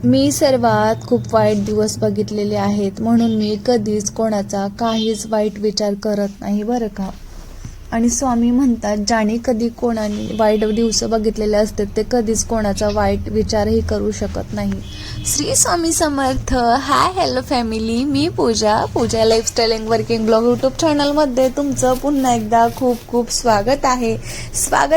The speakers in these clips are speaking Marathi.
मी सर्वात खूप वाईट दिवस बघितलेले आहेत, म्हणून मी कधीच कोणाचा काहीच वाईट विचार करत नाही बरं का. आणि स्वामी म्हणतात, ज्याने कधी कोणाने वाईट दिवस बघितलेले असतात ते कधीच कोणाचा वाईट विचारही करू शकत नाही. Shri Swami Samarth. Hi hello family, मी Pooja lifestyle and working blog YouTube चॅनलमध्ये तुमचं पुन्हा एकदा खूप खूप स्वागत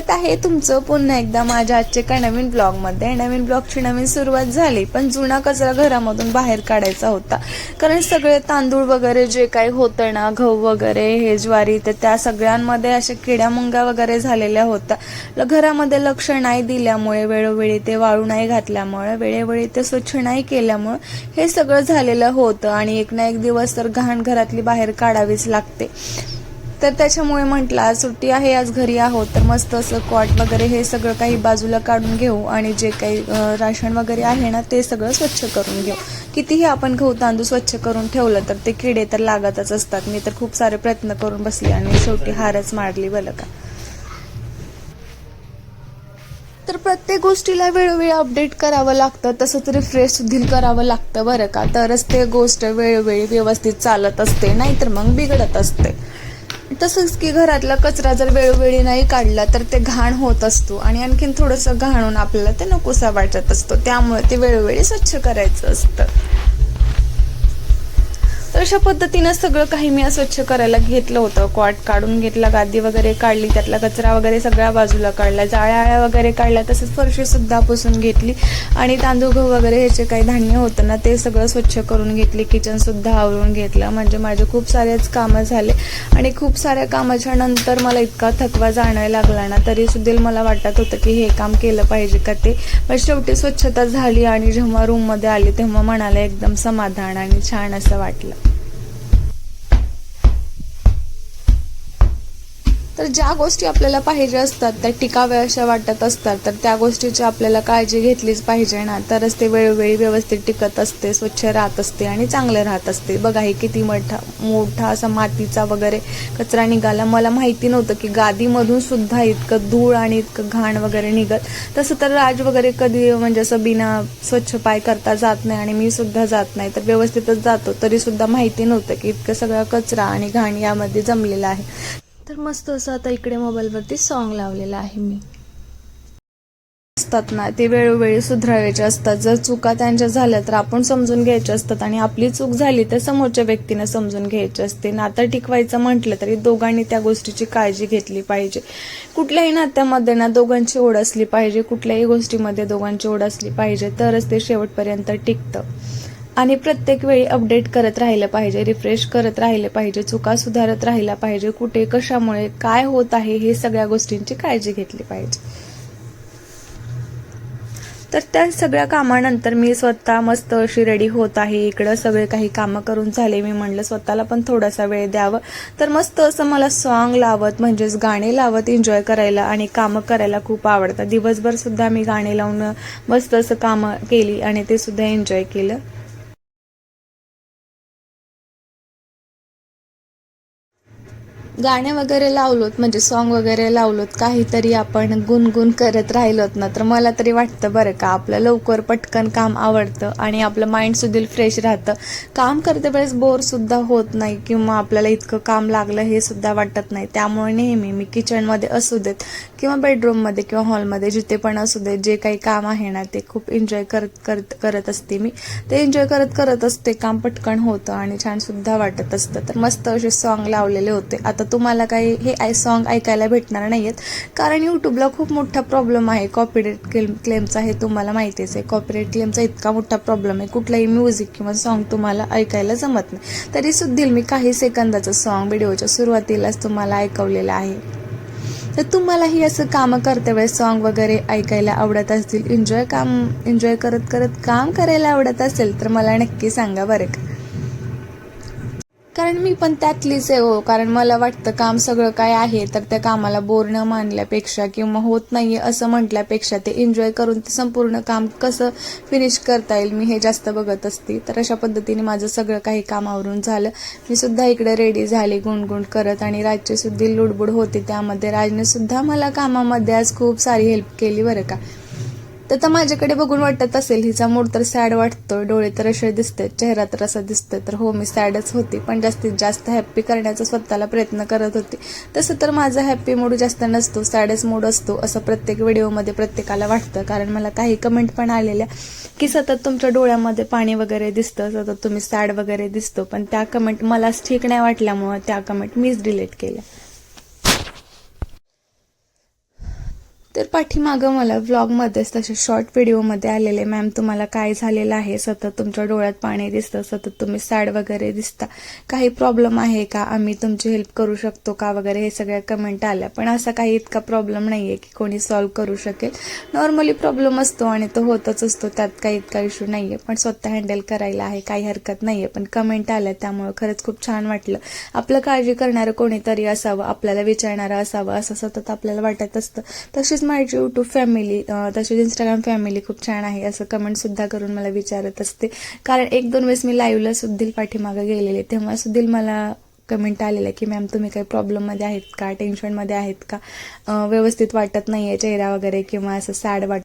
आहे तुमचं पुन्हा एकदा माझ्या आजच्या एका नवीन ब्लॉगमध्ये. नवीन ब्लॉगची नवीन सुरुवात झाली, पण जुना कचरा घरामधून बाहेर काढायचा होता. कारण सगळे तांदूळ वगैरे जे काही होतं ना, गहू वगैरे, हे ज्वारी, तर त्या सगळ्यांमध्ये अशा किड्या मुंग्या वगैरे झालेल्या होत्या. घरामध्ये लक्ष नाही दिल्यामुळे, वेळोवेळी ते वाळू नाही घातल्यामुळे, वेळोवेळी ते स्वच्छ नाही केल्यामुळे हे सगळं झालेलं होतं. आणि एक ना एक दिवस तर घाण घरातली बाहेर काढावीच लागते. तर त्याच्यामुळे म्हटलं आज सुट्टी आहे, आज घरी आहोत, तर मस्त असं कॉट वगैरे हे सगळं काही बाजूला काढून घेऊ आणि जे काही राशन वगैरे आहे ना ते सगळं स्वच्छ करून घेऊ. कितीही आपण गहू तांदूळ स्वच्छ करून ठेवलं तर ते किडे तर लागतच असतात. मी तर खूप सारे प्रयत्न करून बसली आणि शेवटी हारच मारली बरं का. तर प्रत्येक गोष्टीला वेळोवेळी अपडेट करावं लागतं, तसंच रिफ्रेश सुद्धा करावं लागतं बरं का. तरच ते गोष्ट वेळोवेळी व्यवस्थित चालत असते, नाहीतर मग बिघडत असते. तसंच की घरातला कचरा जर वेळोवेळी नाही काढला तर ते घाण होत असतो आणि आणखीन थोडंसं घाणून आपल्याला ते नकोसा वाटत असतो. त्यामुळे ते वेळोवेळी स्वच्छ करायचं असतं. तर अशा पद्धतीनं सगळं काही मी स्वच्छ करायला घेतलं होतं. कॉट काढून घेतला, गादी वगैरे काढली, त्यातला कचरा वगैरे सगळ्या बाजूला काढला, जाळ्या वगैरे काढल्या, तसंच फरशी सुद्धा पुसून घेतली आणि तांदूळ गहू वगैरे हे जे काही धान्य होतं ना ते सगळं स्वच्छ करून घेतली. किचन सुद्धा आवरून घेतलं. म्हणजे माझे खूप सारेच कामं झाले आणि खूप साऱ्या कामाच्या नंतर मला इतका थकवा जाणायला लागला ना, तरी सुद्धा मला वाटत होतं की हे काम केलं पाहिजे का ते. पण शेवटी स्वच्छता झाली आणि जेव्हा रूममध्ये आली तेव्हा मनाला एकदम समाधान आणि छान असं वाटलं. तर ज्या गोष्टी आपल्याला पाहिजे असतात त्या टिकाव्या अशा वाटत असतात, तर त्या गोष्टीची आपल्याला काळजी घेतलीच पाहिजे ना, तरच ते वेळोवेळी व्यवस्थित टिकत असते, स्वच्छ राहत असते आणि चांगलं राहत असते. बघा हे किती मोठा असा मातीचा वगैरे कचरा निघाला. मला माहिती नव्हतं की गादीमधून सुद्धा इतकं धूळ आणि इतकं घाण वगैरे निघत. तसं तर राज वगैरे कधी म्हणजे असं बिना स्वच्छ पाय करता जात नाही आणि मी सुद्धा जात नाही, तर व्यवस्थितच जातो. तरी सुद्धा माहिती नव्हतं की इतकं सगळं कचरा आणि घाण यामध्ये जमलेला आहे. तर मस्त असं आता इकडे मोबाईलवरती सॉन्ग लावलेलं आहे मी. असतात ना ते वेळोवेळी सुधारायचे असतात. जर चुका त्यांच्या झाल्या तर आपण समजून घ्यायचे असतात आणि आपली चूक झाली तर समोरच्या व्यक्तीनं समजून घ्यायची असते. नातं टिकवायचं म्हटलं तरी दोघांनी त्या गोष्टीची काळजी घेतली पाहिजे. कुठल्याही नात्यामध्ये ना दोघांची ओढ असली पाहिजे, कुठल्याही गोष्टीमध्ये दोघांची ओढ असली पाहिजे, तरच ते शेवटपर्यंत टिकतं. आणि प्रत्येक वेळी अपडेट करत राहिलं पाहिजे, रिफ्रेश करत राहिलं पाहिजे, चुका सुधारत राहिला पाहिजे, कुठे कशामुळे काय होत आहे हे सगळ्या गोष्टींची काळजी घेतली पाहिजे. तर त्या सगळ्या कामानंतर मी स्वतः मस्त अशी रेडी होत आहे. इकडं सगळे काही कामं करून झाले. मी म्हणलं स्वतःला पण थोडासा वेळ द्यावं, तर मस्त असं मला सॉन्ग लावत म्हणजेच गाणे लावत एन्जॉय करायला आणि कामं करायला खूप आवडतं. दिवसभर सुद्धा मी गाणे लावून मस्त असं कामं केली आणि ते सुद्धा एन्जॉय केलं. गाणे वगैरे लावलोत म्हणजे सॉन्ग वगैरे लावलोत, काहीतरी आपण गुणगुण करत राहिलोत ना, तर मला तरी वाटतं बरं का आपलं लवकर पटकन काम आवडतं आणि आपलं माइंड सुद्धा फ्रेश राहतं. काम करते वेळेस बोर सुद्धा होत नाही किंवा आपल्याला इतकं काम लागलं हे सुद्धा वाटत नाही. त्यामुळे नेहमी मी किचनमध्ये असू देत किंवा बेडरूममध्ये किंवा हॉलमध्ये जिथे पण असू देत, जे काही काम आहे ना ते खूप एन्जॉय करत असते मी. ते एन्जॉय करत असते. काम पटकन होतं आणि छान सुद्धा वाटत असतं. तर मस्त असे सॉन्ग लावलेले होते. आता तुम्हाला काही हे सॉन्ग ऐकायला भेटणार नाहीयेत, कारण यूट्यूबला खूप मोठा प्रॉब्लेम आहे कॉपीराइट क्लेमचा. हे तुम्हाला माहितीच आहे. कॉपीराइट क्लेमचा इतका मोठा प्रॉब्लेम आहे, कुठलाही म्युझिक किंवा सॉन्ग तुम्हाला ऐकायला जमत नाही. तरी सुद्धा मी काही सेकंदाचं सॉन्ग व्हिडिओच्या सुरुवातीलाच तुम्हाला ऐकवलेलं आहे. तर तुम्हालाही असं कामं करते वेळेस सॉन्ग वगैरे ऐकायला आवडत असतील, एन्जॉय करत काम करायला आवडत असेल तर मला नक्की सांगा बरं का. कारण मी पण त्यातलीच आहे हो. कारण मला वाटतं काम सगळं काय आहे तर त्या कामाला बोर न मानल्यापेक्षा किंवा होत नाहीये असं म्हटल्यापेक्षा ते एन्जॉय करून ते संपूर्ण काम कसं फिनिश करता येईल मी हे जास्त बघत असते. तर अशा पद्धतीने माझं सगळं काही काम आवरून झालं. मी सुद्धा इकडे रेडी झाले गुणगुण करत आणि राजची सुद्धा लुडबुड होती. त्यामध्ये राजने सुद्धा मला कामामध्ये आज खूप सारी हेल्प केली बरं का. तर माझ्याकडे बघून वाटत असेल हिचा मूड तर सॅड वाटतोय, डोळे तर असे दिसते, चेहरा तर असा दिसतोय. तर हो, मी सॅडच होती, पण जास्तीत जास्त हॅप्पी करण्याचा स्वतःला प्रयत्न करत होते. तसं तर माझा हॅप्पी मूड जास्त नसतो, सॅडच मूड असतो असं प्रत्येक व्हिडिओमध्ये प्रत्येकाला वाटतं. कारण मला काही कमेंट पण आलेल्या की सतत तुमच्या डोळ्यामध्ये पाणी वगैरे दिसतं, सतत तुम्ही सॅड वगैरे दिसतो. पण त्या कमेंट मलाच ठीक नाही वाटल्यामुळे त्या कमेंट मीच डिलीट केल्या. तर पाठीमागं मला व्लॉगमध्येच तसे शॉर्ट व्हिडिओमध्ये आलेले, मॅम तुम्हाला काय झालेलं आहे, सतत तुमच्या डोळ्यात पाणी दिसतं, सतत तुम्ही सॅड वगैरे दिसता, काही प्रॉब्लेम आहे का, आम्ही तुमची हेल्प करू शकतो का वगैरे, हे सगळ्या कमेंट आल्या. पण असा काही इतका प्रॉब्लेम नाही आहे की कोणी सॉल्व्ह करू शकेल. नॉर्मली प्रॉब्लेम असतो आणि तो होतच असतो, त्यात काही इतका इश्यू नाही आहे. पण स्वतः हँडल करायला आहे, काही हरकत नाही आहे. पण कमेंट आल्या त्यामुळे खरंच खूप छान वाटलं. आपलं काळजी करणारं कोणीतरी असावं, आपल्याला विचारणारं असावं असं सतत आपल्याला वाटत असतं. तशीच माझी यूट्यूब फॅमिली, तसेच इंस्टाग्राम फॅमिली खूप छान आहे असं कमेंट सुद्धा करून मला विचारत असते. कारण 1-2 वेळेस मी लाईव्हला सुद्धा पाठीमागे गेलेले, तेव्हा सुद्धा मला कमेंट आलेलं की मॅम तुम्ही काही प्रॉब्लेममध्ये आहेत का, टेन्शनमध्ये आहेत का, व्यवस्थित वाटत नाही आहे चेहरा वगैरे, किंवा असं सॅड वाटत.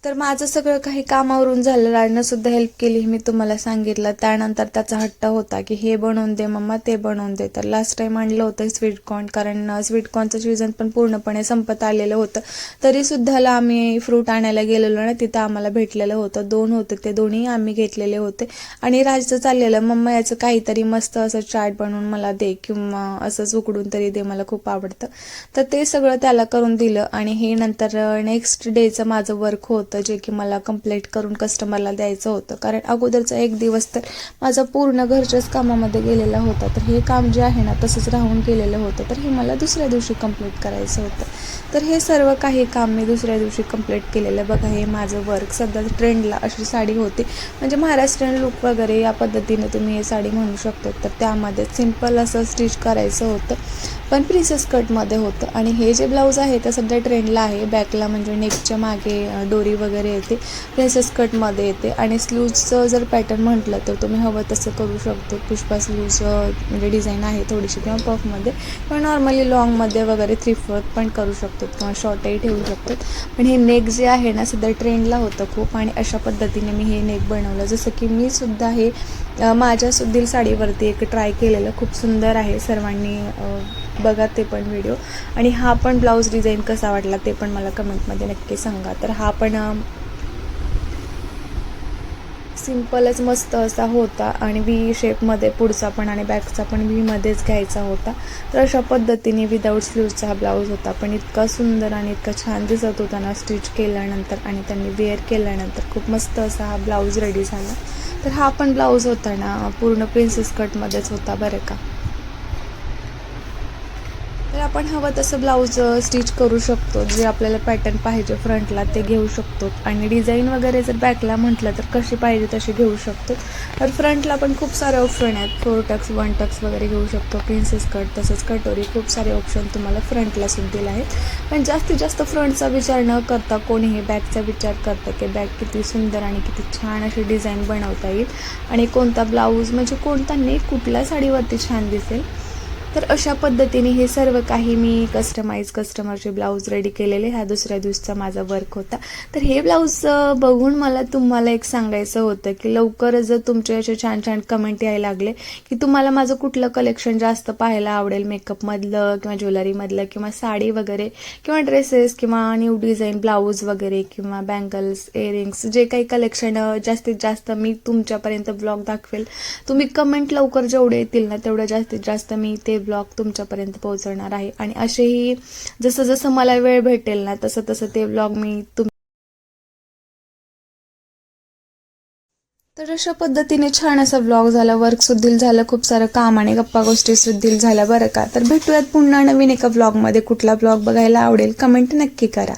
तर माझं सगळं काही कामावरून झालं, राजनं सुद्धा हेल्प केली, मी तुम्हाला सांगितलं. त्यानंतर त्याचा हट्ट होता की हे बनवून दे मम्मा, ते बनवून दे. तर लास्ट टाइम आणलं होतं स्वीटकॉर्न, कारण स्वीटकॉर्नचं सीझन पण पूर्णपणे संपत आलेलं होतं. तरी सुद्धा आम्ही फ्रूट आणायला गेलेलो ना, तिथं आम्हाला भेटलेलं होतं. 2 होते, ते दोन्ही आम्ही घेतलेले होते. आणि राजचं चाललेलं मम्मा याचं काहीतरी मस्त असं चाट बनवून मला दे, किंवा असंच उकडून तरी दे, मला खूप आवडतं. तर ते सगळं त्याला करून दिलं. आणि हे नंतर नेक्स्ट डेचं माझं वर्क होतं, जे की मला कंप्लीट करून कस्टमरला द्यायचं होतं. कारण अगोदरचा 1 दिवस तर माझा पूर्ण घरच्याच कामामध्ये गेलेला होता. तर हे काम जे आहे ना तसंच राहून गेलेलं होतं, तर हे मला दुसऱ्या दिवशी कंप्लीट करायचं होतं. तर हे सर्व काही काम मी दुसऱ्या दिवशी कंप्लीट केलेलं. बघा, हे माझं वर्क. सध्या ट्रेंडला अशी साडी होती, म्हणजे महाराष्ट्रीयन लुक वगैरे या पद्धतीने तुम्ही हे साडी म्हणू शकतो. तर त्यामध्ये सिंपल असं स्टिच करायचं होतं, पण प्रिन्सेस कटमध्ये होतं. आणि हे जे ब्लाऊज आहे ते सध्या ट्रेंडला आहे. बॅकला म्हणजे नेकच्या मागे डोरी वगैरे येते, प्रिन्सेस कटमध्ये येते. आणि स्लीव्जचं जर पॅटर्न म्हटलं तर तुम्ही हवं तसं करू शकतो. पुष्पा स्लीव्ज म्हणजे डिझाईन आहे थोडीशी, किंवा पफमध्ये, किंवा नॉर्मली लॉंगमध्ये वगैरे 3/4 पण करू शकतो, किंवा शॉर्टही ठेवू शकतो. पण हे नेक जे आहे ना सध्या ट्रेंडला होतं खूप, आणि अशा पद्धतीने मी हे नेक बनवलं. जसं की मी सुद्धा हे माझ्या सुद्धा साडीवरती एक ट्राय केलेलं, खूप सुंदर आहे. सर्वांनी बघा ते पण व्हिडिओ. आणि हा पण ब्लाऊज डिझाईन कसा वाटला ते पण मला कमेंटमध्ये नक्की सांगा. तर हा पण सिंपलच मस्त असा होता, आणि व्ही शेपमध्ये पुढचा पण आणि बॅकचा पण व्हीमध्येच घ्यायचा होता. तर अशा पद्धतीने विदाऊट स्लीव्जचा हा ब्लाऊज होता. पण इतका सुंदर आणि इतका छान दिसत होता ना स्टिच केल्यानंतर, आणि त्यांनी वेअर केल्यानंतर खूप मस्त असा हा ब्लाऊज रेडी झाला. तर हा पण ब्लाऊज होता ना पूर्ण प्रिन्सेस कटमध्येच होता बरं का. तर आपण हवं तसं ब्लाऊज स्टिच करू शकतो, जे आपल्याला पॅटर्न पाहिजे फ्रंटला ते घेऊ शकतो. आणि डिझाईन वगैरे जर बॅकला म्हटलं तर कशी पाहिजे तशी घेऊ शकतो. तर फ्रंटला पण खूप सारे ऑप्शन आहेत, 4 टक्स 1 टक्स वगैरे घेऊ शकतो, प्रिन्सेस कट, तसंच कटोरी, खूप सारे ऑप्शन तुम्हाला फ्रंटला सुद्धा दिले आहेत. पण जास्तीत जास्त फ्रंटचा विचार न करता कोणीही बॅकचा विचार करतं की बॅक किती सुंदर आणि किती छान अशी डिझाईन बनवता येईल, आणि कोणता ब्लाऊज म्हणजे कोणता नेक कुठल्या साडीवरती छान दिसेल. तर अशा पद्धतीने हे सर्व काही मी कस्टमरचे ब्लाऊज रेडी केलेले. हा दुसऱ्या दिवसाचा माझा वर्क होता. तर हे ब्लाऊज बघून मला तुम्हाला एक सांगायचं होतं की लवकरच जर तुमचे असे छान छान कमेंट यायला लागले की तुम्हाला माझं कुठलं कलेक्शन जास्त पाहायला आवडेल, मेकअपमधलं किंवा ज्वेलरीमधलं किंवा साडी वगैरे किंवा ड्रेसेस किंवा न्यू डिझाईन ब्लाऊज वगैरे किंवा बँगल्स, इयरिंग्स, जे काही कलेक्शन जास्तीत जास्त मी तुमच्यापर्यंत ब्लॉग दाखवेल. तुम्ही कमेंट लवकर जेवढे येतील ना तेवढं जास्तीत जास्त मी ते ब्लॉग तुमच्यापर्यंत पोहोचवणार आहे. आणि असेही जसं जसं मला वेळ भेटेल ना तसं तसं ते ब्लॉग मी तर अशा पद्धतीने छान असा ब्लॉग झाला, वर्क सुद्धा झालं, खूप सारं काम आणि गप्पा गोष्टी सुद्धा झाल्या बरं का. तर भेटूयात पुन्हा नवीन एका ब्लॉगमध्ये. कुठला ब्लॉग बघायला आवडेल कमेंट नक्की करा.